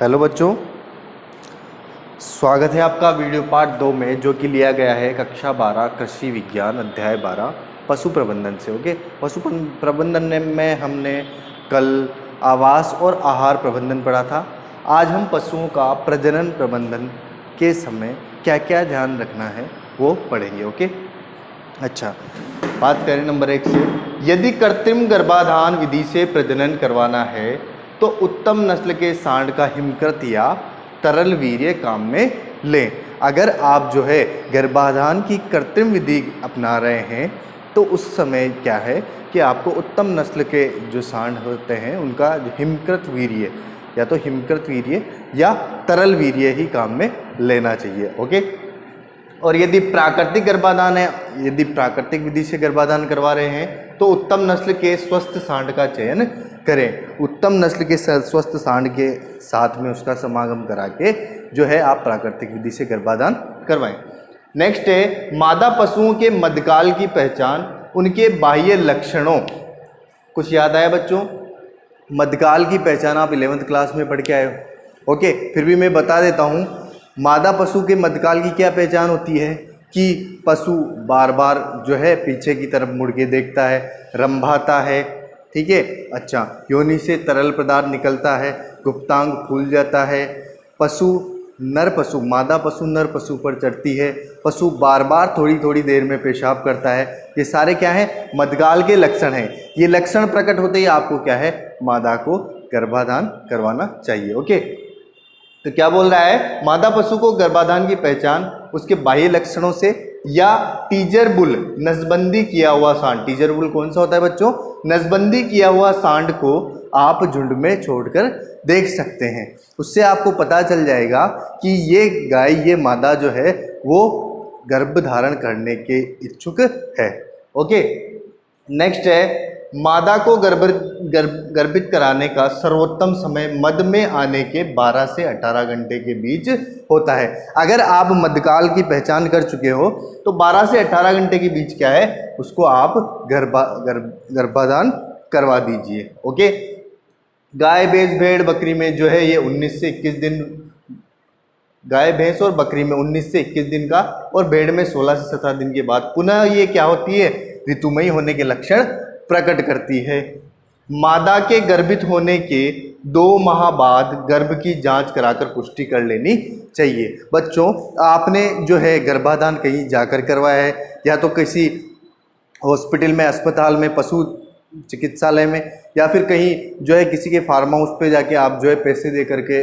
Hello बच्चों, स्वागत है आपका वीडियो पार्ट 2 में, जो कि लिया गया है कक्षा 12 कृषि विज्ञान अध्याय 12 पशु प्रबंधन से। ओके, पशु प्रबंधन में हमने कल आवास और आहार प्रबंधन पढ़ा था। आज हम पशुओं का प्रजनन प्रबंधन के समय क्या क्या ध्यान रखना है वो पढ़ेंगे। ओके, अच्छा, बात करें नंबर 1 से। यदि कृत्रिम गर्भाधान विधि से प्रजनन करवाना है तो उत्तम नस्ल के सांड का हिमकृत या तरल वीर्य काम में लें। अगर आप जो है गर्भाधान की कृत्रिम विधि अपना रहे हैं तो उस समय क्या है कि आपको उत्तम नस्ल के जो सांड होते हैं उनका हिमकृत वीर्य या तो हिमकृत वीर्य या तरल वीर्य ही काम में लेना चाहिए। ओके, और यदि प्राकृतिक गर्भाधान है, यदि प्राकृतिक विधि से गर्भाधान करवा रहे हैं तो उत्तम नस्ल के स्वस्थ सांड का चयन करें। उत्तम नस्ल के स्वस्थ सांड के साथ में उसका समागम करा के जो है आप प्राकृतिक विधि से गर्भाधान करवाएं। नेक्स्ट है मादा पशुओं के मध्यकाल की पहचान, उनके बाह्य लक्षणों। कुछ याद आया बच्चों? मध्यकाल की पहचान आप 11वीं क्लास में पढ़ के आए हो। ओके, फिर भी मैं बता देता हूँ। मादा पशु के मध्यकाल की क्या पहचान होती है कि पशु बार बार जो है पीछे की तरफ मुड़ के देखता है, रंभाता है, ठीक है। अच्छा, योनि से तरल पदार्थ निकलता है, गुप्तांग फूल जाता है, नर पशु मादा पशु नर पशु पर चढ़ती है, पशु बार बार थोड़ी थोड़ी देर में पेशाब करता है। ये सारे क्या है? मध्यकाल के लक्षण हैं। ये लक्षण प्रकट होते ही आपको क्या है? मादा को गर्भाधान करवाना चाहिए। ओके, तो क्या बोल रहा है? मादा पशु को गर्भाधान की पहचान उसके बाह्य लक्षणों से या टीजर बुल नसबंदी किया हुआ सांड। टीजर बुल कौन सा होता है बच्चों? नसबंदी किया हुआ सांड को आप झुंड में छोड़कर देख सकते हैं। उससे आपको पता चल जाएगा कि ये गाय, ये मादा जो है वो गर्भ धारण करने के इच्छुक है। ओके, नेक्स्ट है मादा को गर्भित कराने का सर्वोत्तम समय मध्य में आने के 12 से 18 घंटे के बीच होता है। अगर आप मध्यकाल की पहचान कर चुके हो तो 12 से 18 घंटे के बीच क्या है, उसको आप गर्भाधान करवा दीजिए। ओके, गाय भैंस भेड़ बकरी में जो है ये 19 से 21 दिन, गाय भैंस और बकरी में 19 से 21 दिन का, और भेड़ में 16 से 17 दिन के बाद पुनः ये क्या होती है? ऋतुमयी होने के लक्षण प्रकट करती है। मादा के गर्भित होने के 2 माह बाद गर्भ की जांच कराकर पुष्टि कर लेनी चाहिए। बच्चों, आपने जो है गर्भाधान कहीं जाकर करवाया है या तो किसी हॉस्पिटल में, अस्पताल में, पशु चिकित्सालय में, या फिर कहीं जो है किसी के फार्म हाउस पे जाके आप जो है पैसे दे करके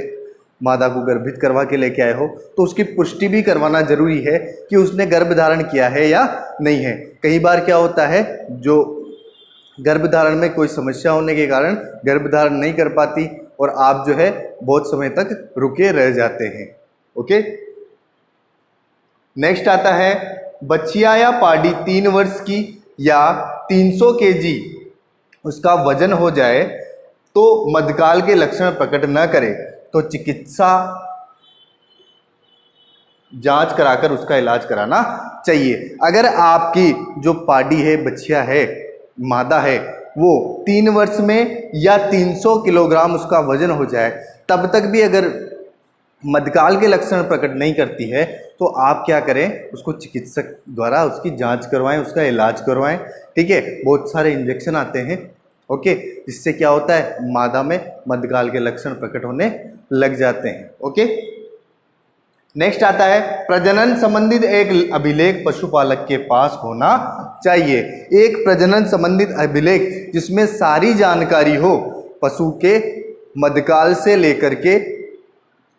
मादा को गर्भित करवा के लेके आए हो, तो उसकी पुष्टि भी करवाना जरूरी है कि उसने गर्भ धारण किया है या नहीं है। कई बार क्या होता है, जो गर्भधारण में कोई समस्या होने के कारण गर्भधारण नहीं कर पाती और आप जो है बहुत समय तक रुके रह जाते हैं। ओके, नेक्स्ट आता है बछिया या पाड़ी 3 वर्ष की या 300 केजी उसका वजन हो जाए तो मध्यकाल के लक्षण प्रकट न करे तो चिकित्सा जांच कराकर उसका इलाज कराना चाहिए। अगर आपकी जो पाड़ी है, बछिया है, मादा है, वो 3 वर्ष में या 300 किलोग्राम उसका वजन हो जाए, तब तक भी अगर मध्यकाल के लक्षण प्रकट नहीं करती है तो आप क्या करें? उसको चिकित्सक द्वारा उसकी जांच करवाएं, उसका इलाज करवाएं। ठीक है, बहुत सारे इंजेक्शन आते हैं। ओके, इससे क्या होता है? मादा में मध्यकाल के लक्षण प्रकट होने लग जाते हैं। ओके, नेक्स्ट आता है प्रजनन संबंधित एक अभिलेख पशुपालक के पास होना चाहिए। एक प्रजनन संबंधित अभिलेख जिसमें सारी जानकारी हो पशु के मध्यकाल से लेकर के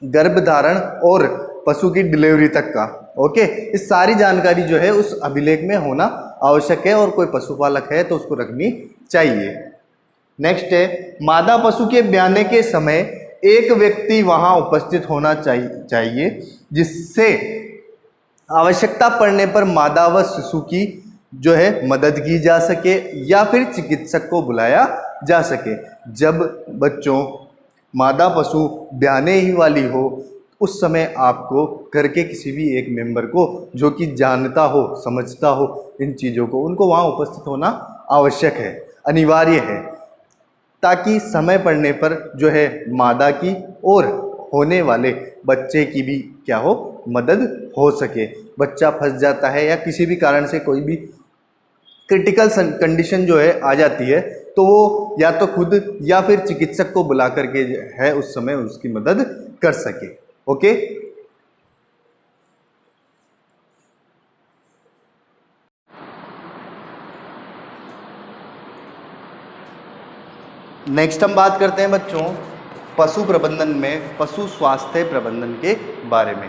गर्भधारण और पशु की डिलीवरी तक का। ओके, इस सारी जानकारी जो है उस अभिलेख में होना आवश्यक है और कोई पशुपालक है तो उसको रखनी चाहिए। नेक्स्ट है मादा पशु के ब्याने के समय एक व्यक्ति वहां उपस्थित होना चाहिए जिससे आवश्यकता पड़ने पर मादा व शिशु की जो है मदद की जा सके या फिर चिकित्सक को बुलाया जा सके। जब बच्चों मादा पशु ब्याने ही वाली हो उस समय आपको घर के किसी भी एक मेंबर को जो कि जानता हो, समझता हो इन चीज़ों को, उनको वहाँ उपस्थित होना आवश्यक है, अनिवार्य है, ताकि समय पड़ने पर जो है मादा की और होने वाले बच्चे की भी क्या हो, मदद हो सके। बच्चा फंस जाता है या किसी भी कारण से कोई भी क्रिटिकल कंडीशन जो है आ जाती है, तो वो या तो खुद या फिर चिकित्सक को बुला करके जो है उस समय उसकी मदद कर सके। ओके, नेक्स्ट हम बात करते हैं बच्चों पशु प्रबंधन में पशु स्वास्थ्य प्रबंधन के बारे में।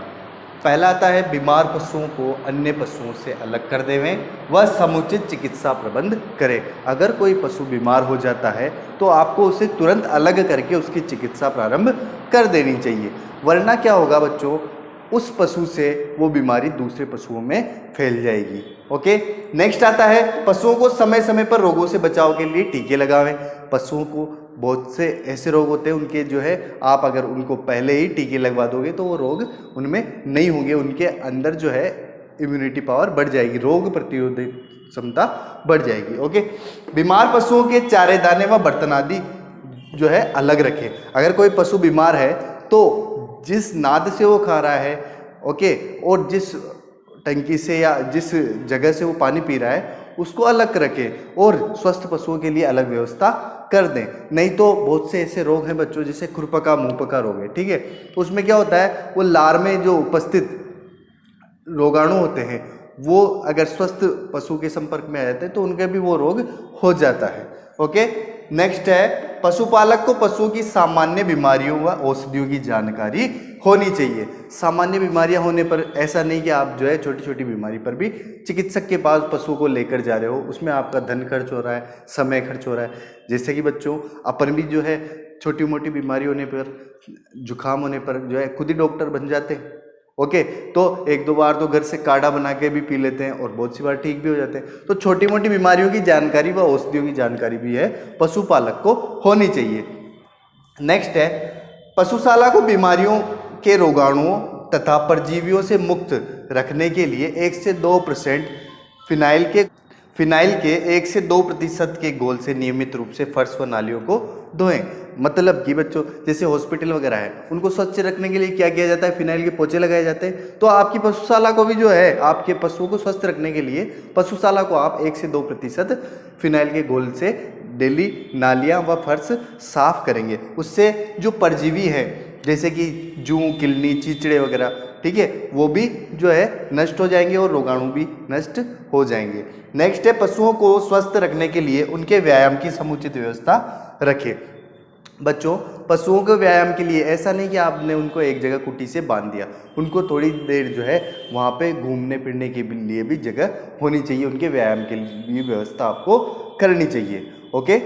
पहला आता है बीमार पशुओं को अन्य पशुओं से अलग कर देवें व समुचित चिकित्सा प्रबंध करें। अगर कोई पशु बीमार हो जाता है तो आपको उसे तुरंत अलग करके उसकी चिकित्सा प्रारंभ कर देनी चाहिए, वरना क्या होगा बच्चों, उस पशु से वो बीमारी दूसरे पशुओं में फैल जाएगी। ओके, नेक्स्ट आता है पशुओं को समय समय पर रोगों से बचाव के लिए टीके लगावें। पशुओं को बहुत से ऐसे रोग होते हैं उनके जो है आप अगर उनको पहले ही टीके लगवा दोगे तो वो रोग उनमें नहीं होंगे, उनके अंदर जो है इम्यूनिटी पावर बढ़ जाएगी, रोग प्रतिरोधी क्षमता बढ़ जाएगी। ओके, बीमार पशुओं के चारे दाने व बर्तन आदि जो है अलग रखें। अगर कोई पशु बीमार है तो जिस नाद से वो खा रहा है, ओके, और जिस टंकी से या जिस जगह से वो पानी पी रहा है उसको अलग रखें और स्वस्थ पशुओं के लिए अलग व्यवस्था कर दें। नहीं तो बहुत से ऐसे रोग हैं बच्चों जैसे खुरपका मुंहपका रोग है, ठीक है, तो उसमें क्या होता है, वो लार में जो उपस्थित रोगाणु होते हैं वो अगर स्वस्थ पशु के संपर्क में आ जाते हैं तो उनके भी वो रोग हो जाता है। ओके, नेक्स्ट है पशुपालक को पशुओं की सामान्य बीमारियों व औषधियों की जानकारी होनी चाहिए। सामान्य बीमारियां होने पर ऐसा नहीं कि आप जो है छोटी छोटी बीमारी पर भी चिकित्सक के पास पशुओं को लेकर जा रहे हो, उसमें आपका धन खर्च हो रहा है, समय खर्च हो रहा है। जैसे कि बच्चों अपन भी जो है छोटी मोटी बीमारी होने पर, जुकाम होने पर जो है खुद ही डॉक्टर बन जाते हैं। ओके, तो एक दो बार तो घर से काढ़ा बना के भी पी लेते हैं और बहुत सी बार ठीक भी हो जाते हैं। तो छोटी मोटी बीमारियों की जानकारी व औषधियों की जानकारी भी है पशुपालक को होनी चाहिए। नेक्स्ट है पशुशाला को बीमारियों के रोगाणुओं तथा परजीवियों से मुक्त रखने के लिए 1 से 2% फिनाइल के 1 से 2% के घोल से नियमित रूप से फर्श व नालियों को धोएं। मतलब कि बच्चों जैसे हॉस्पिटल वगैरह है उनको स्वच्छ रखने के लिए क्या किया जाता है, फिनाइल के पोछे लगाए जाते हैं। तो आपकी पशुशाला को भी जो है आपके पशुओं को स्वस्थ रखने के लिए पशुशाला को आप 1 से 2% फिनाइल के घोल से डेली नालियाँ व फर्श साफ करेंगे। उससे जो परजीवी है जैसे कि जूं, किलनी, चीचड़े वगैरह, ठीक है, वो भी जो है नष्ट हो जाएंगे और रोगाणु भी नष्ट हो जाएंगे। नेक्स्ट है पशुओं को स्वस्थ रखने के लिए उनके व्यायाम की समुचित व्यवस्था रखें। बच्चों पशुओं के व्यायाम के लिए ऐसा नहीं कि आपने उनको एक जगह कुटी से बांध दिया, उनको थोड़ी देर जो है वहाँ पे घूमने फिरने के लिए भी जगह होनी चाहिए, उनके व्यायाम के लिए व्यवस्था आपको करनी चाहिए। ओके,